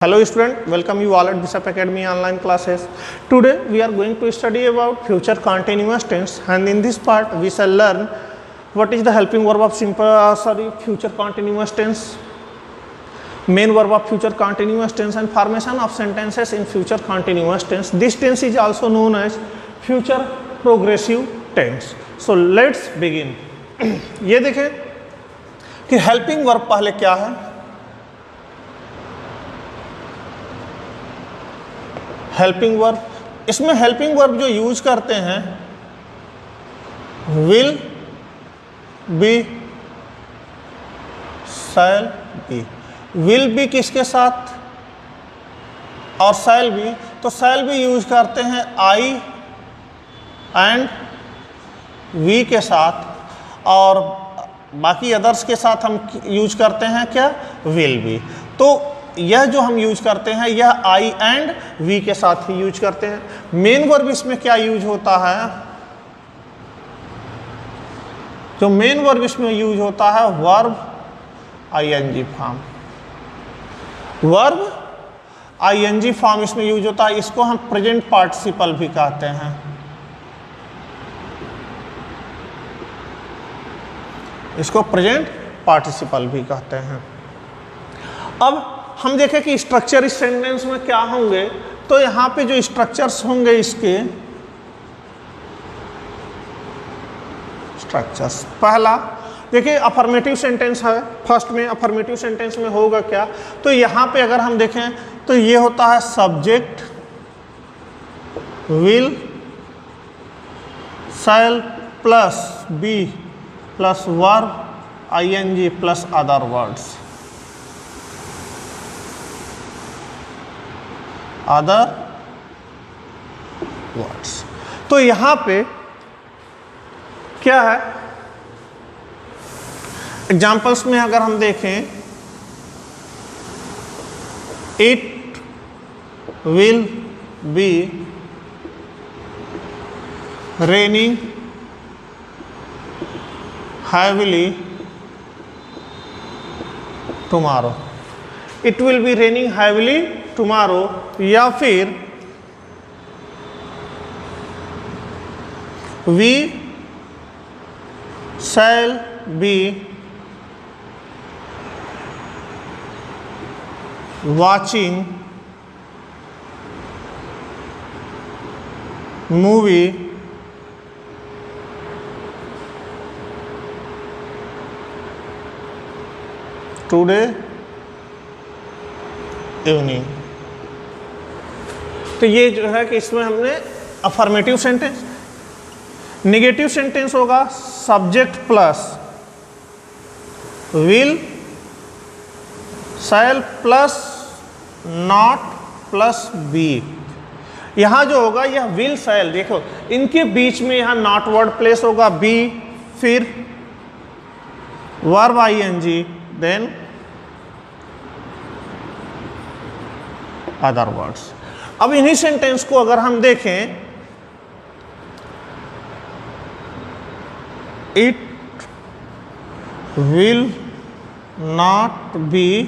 Hello student, welcome you all at Bishop Academy online classes. Today we are going to study about future continuous tense, and in this part we shall learn what is the helping verb of future continuous tense, main verb of future continuous tense, and formation of sentences in future continuous tense. This tense is also known as future progressive tense. So let's begin. ये देखें कि helping verb पहले क्या है. Helping verb, इसमें helping verb जो use करते हैं will be, shall be. Will be किसके साथ और शैल बी, तो शैल बी यूज करते हैं आई एंड वी के साथ, और बाकी अदर्स के साथ हम यूज करते हैं क्या, विल बी. तो यह जो हम यूज करते हैं यह आई एंड वी के साथ ही यूज करते हैं. मेन वर्ब इसमें क्या यूज होता है, जो मेन वर्ब इसमें यूज होता है verb ING form. Verb ING form इसमें यूज होता है. इसको हम प्रेजेंट पार्टिसिपल भी कहते हैं. इसको प्रेजेंट पार्टिसिपल भी कहते हैं. अब हम देखें कि स्ट्रक्चर इस सेंटेंस में क्या होंगे. तो यहाँ पे जो स्ट्रक्चर्स होंगे इसके स्ट्रक्चर्स, पहला देखिए अफर्मेटिव सेंटेंस है. फर्स्ट में अफर्मेटिव सेंटेंस में होगा क्या, तो यहाँ पे अगर हम देखें तो ये होता है subject will shall plus be plus verb ING plus other words, other words. तो यहां पे क्या है, एग्जाम्पल्स में अगर हम देखें, it will be raining heavily tomorrow. It will be raining heavily tomorrow, या फिर we shall be watching movie today evening. तो ये जो है कि इसमें हमने अफर्मेटिव सेंटेंस. नेगेटिव सेंटेंस होगा subject plus will shall plus not plus be. यहाँ जो होगा यह विल शैल, देखो इनके बीच में यहाँ नॉट वर्ड प्लेस होगा, बी फिर verb ING then other words. अब इन्हीं सेंटेंस को अगर हम देखें, it will not be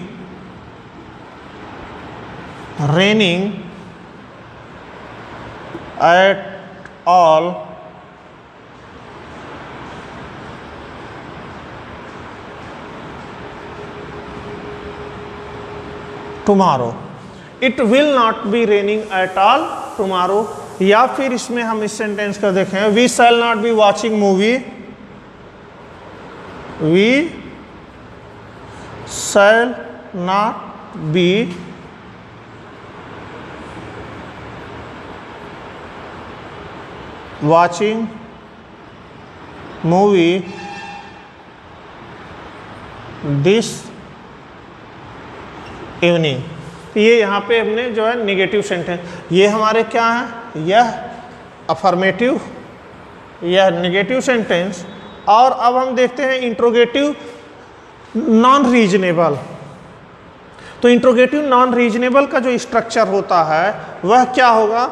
raining at all tomorrow. It will not be raining at all tomorrow. या फिर इसमें हम इस सेंटेंस को देखें, we shall not be watching movie, we shall not be watching movie this evening. ये यहाँ पे हमने जो है निगेटिव सेंटेंस, ये हमारे क्या है, यह अफर्मेटिव, यह निगेटिव सेंटेंस. और अब हम देखते हैं इंट्रोगेटिव नॉन रीजनेबल. तो इंट्रोगेटिव नॉन रीजनेबल का जो स्ट्रक्चर होता है वह क्या होगा,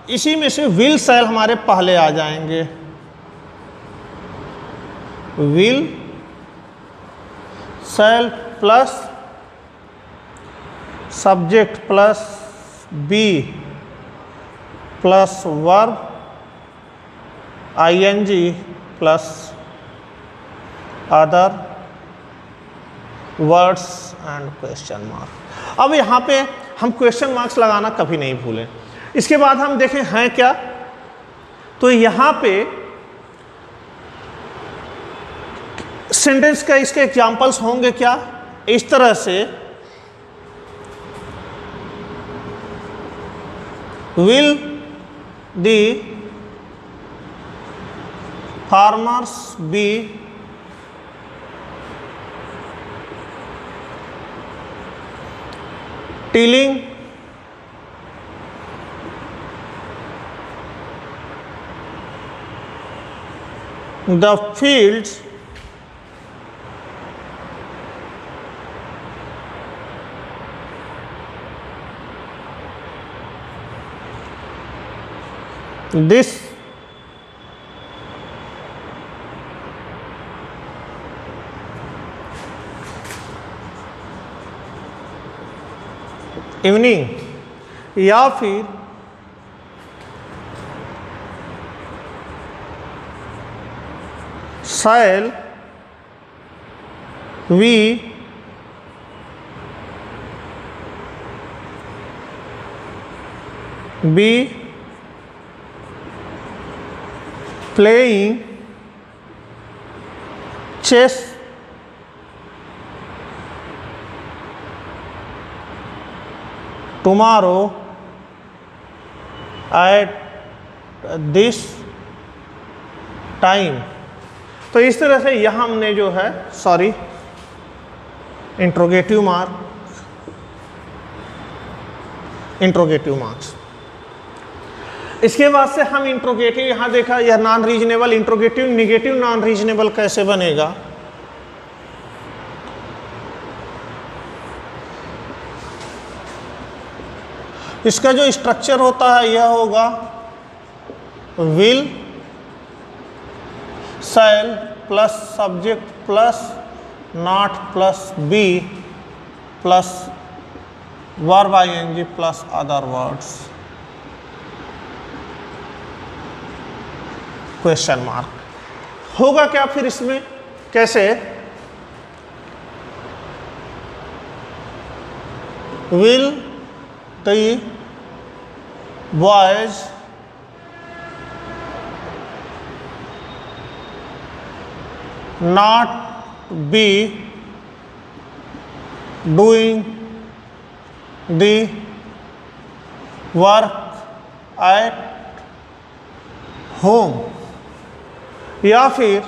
इसी में से विल शैल हमारे पहले आ जाएंगे. Will shall plus subject plus be plus verb ING plus other words and question mark. अब यहाँ पे हम क्वेश्चन मार्क्स लगाना कभी नहीं भूलें। इसके बाद हम देखें हैं क्या, तो यहाँ पे सेंटेंस का इसके एग्जाम्पल्स होंगे क्या, इस तरह से will the farmers be tilling the fields this evening, या फिर shall we be playing chess tomorrow at this time। तो इस तरह से यहाँ हमने जो है इंट्रोगेटिव मार्क्स। इसके बाद से हम इंट्रोगेटिव यहाँ देखा, यह non reasonable interrogative negative non reasonable कैसे बनेगा। इसका जो स्ट्रक्चर होता है यह होगा will shall plus subject plus not plus be plus verb ING plus other words question mark. होगा क्या फिर इसमें, कैसे, will the boys not be doing the work at home, या फिर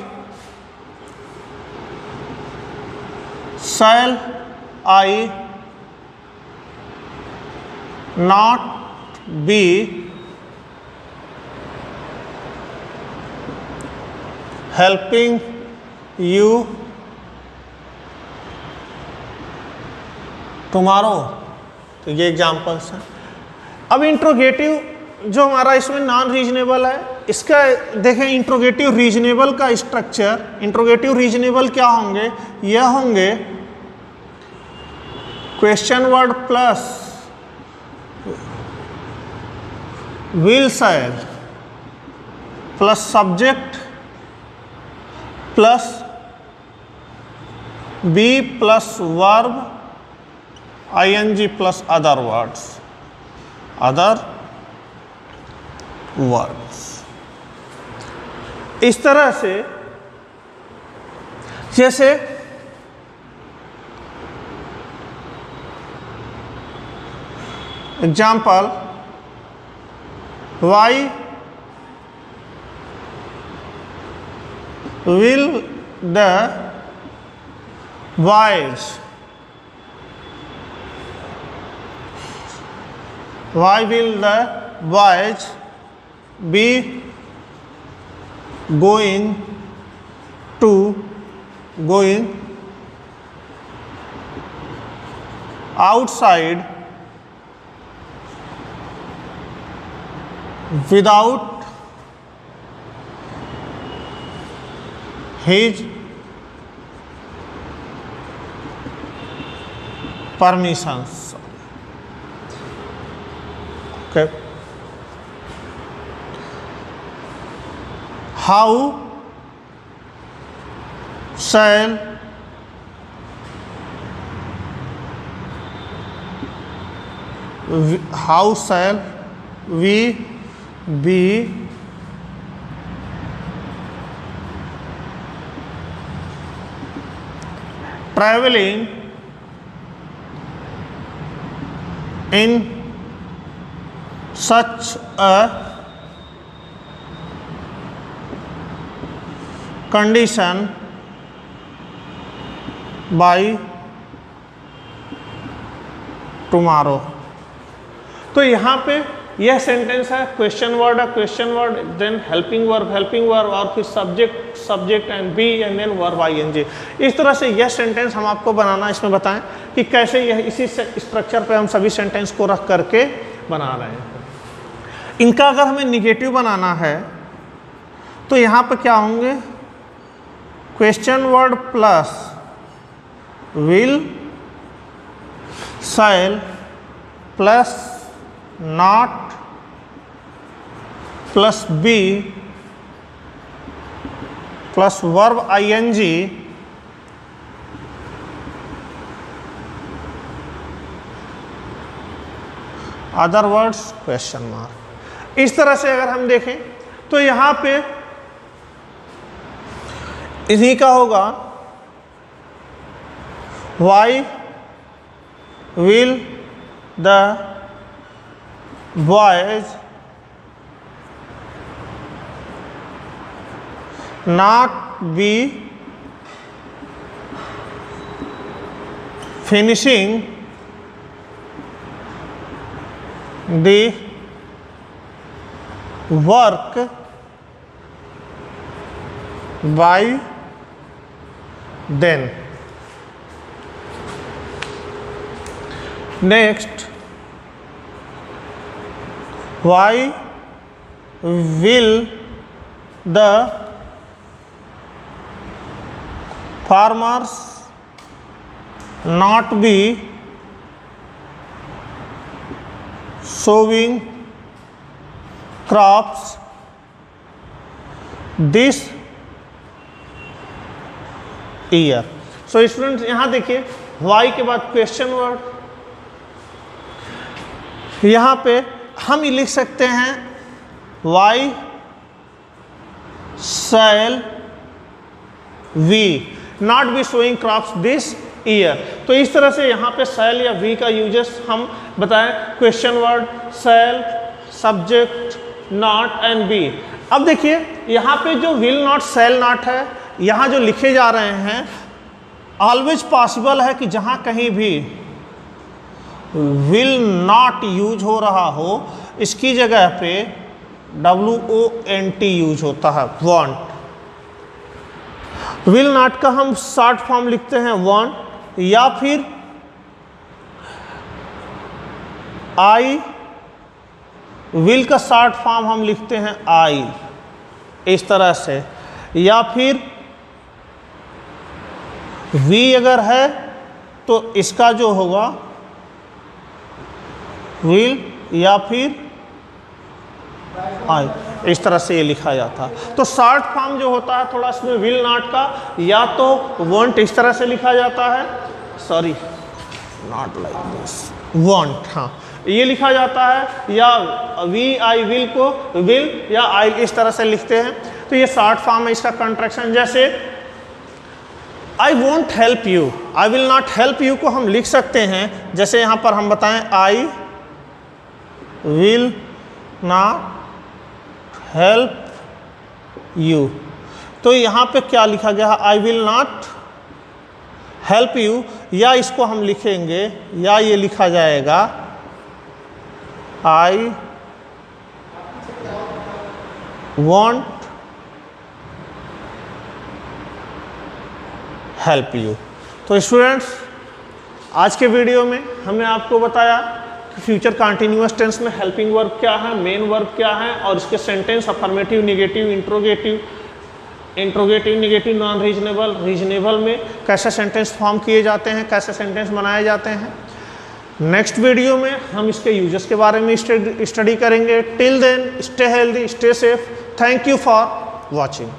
shall I not be helping you tomorrow। तो ये examples हैं। अब इंट्रोगेटिव जो हमारा इसमें नॉन रीजनेबल है, इसका देखें इंट्रोगेटिव रीजनेबल का स्ट्रक्चर। इंट्रोगेटिव रीजनेबल क्या होंगे, यह होंगे question word plus will shall plus subject plus be plus verb ING plus other words. इस तरह से जैसे example why will the boys be going outside without his permissions। Okay. How shall we be traveling in such a condition by tomorrow? तो यहाँ पे यह sentence है, question word है, question word, then helping verb और फिर subject and be and then verb ING. इस तरह से यह सेंटेंस हम आपको बनाना इसमें बताएं कि कैसे यह इसी स्ट्रक्चर पे हम सभी सेंटेंस को रख करके बना रहे हैं। इनका अगर हमें निगेटिव बनाना है तो यहाँ पे क्या होंगे, question word plus will, shall plus not plus be plus verb ING other words question mark. इस तरह से अगर हम देखें तो यहां पे इन्हीं का होगा, why will the boys not be finishing the work by then. Next, why will the farmers not be sowing crops this year? So students यहाँ देखिए, वाई के बाद क्वेश्चन वर्ड, यहाँ पे हम ये लिख सकते हैं why shall we not be sowing crops this year. तो इस तरह से यहाँ पे शैल या वी का यूजेस हम बताएं, question word, shall, subject, not and be. अब देखिए यहाँ पे जो विल नॉट, शैल नॉट है, यहाँ जो लिखे जा रहे हैं, ऑलवेज पॉसिबल है कि जहाँ कहीं भी विल नॉट यूज हो रहा हो, इसकी जगह पे WONT यूज होता है, वांट। विल नॉट का हम शॉर्ट फॉर्म लिखते हैं वांट, या फिर आई विल का शॉर्ट फॉर्म हम लिखते हैं आई, इस तरह से। या फिर वी अगर है तो इसका जो होगा विल या फिर आई, इस तरह से ये लिखा जाता है। तो शॉर्ट फॉर्म जो होता है थोड़ा इसमें विल नॉट का, या तो वांट इस तरह से लिखा जाता है, sorry not like this, want, हाँ ये लिखा जाता है, या वी आई विल को विल या आई इस तरह से लिखते हैं। तो ये शॉर्ट फॉर्म है इसका कंट्रैक्शन। जैसे I won't help you, I will not help you को हम लिख सकते हैं, जैसे यहाँ पर हम बताएं I will not help you. तो यहाँ पे क्या लिखा गया है, I will not help you, या इसको हम लिखेंगे, या ये लिखा जाएगा आई वॉन्ट हेल्प यू। तो स्टूडेंट्स आज के वीडियो में हमने आपको बताया कि फ्यूचर कंटिन्यूअस टेंस में हेल्पिंग वर्ब क्या है, मेन वर्ब क्या है, और इसके sentence affirmative, negative, interrogative, negative, non reasonable, reasonable में कैसे सेंटेंस फॉर्म किए जाते हैं, कैसे सेंटेंस बनाए जाते हैं। नेक्स्ट वीडियो में हम इसके यूजेस के बारे में स्टडी करेंगे। Till then stay healthy, stay safe. Thank you for watching.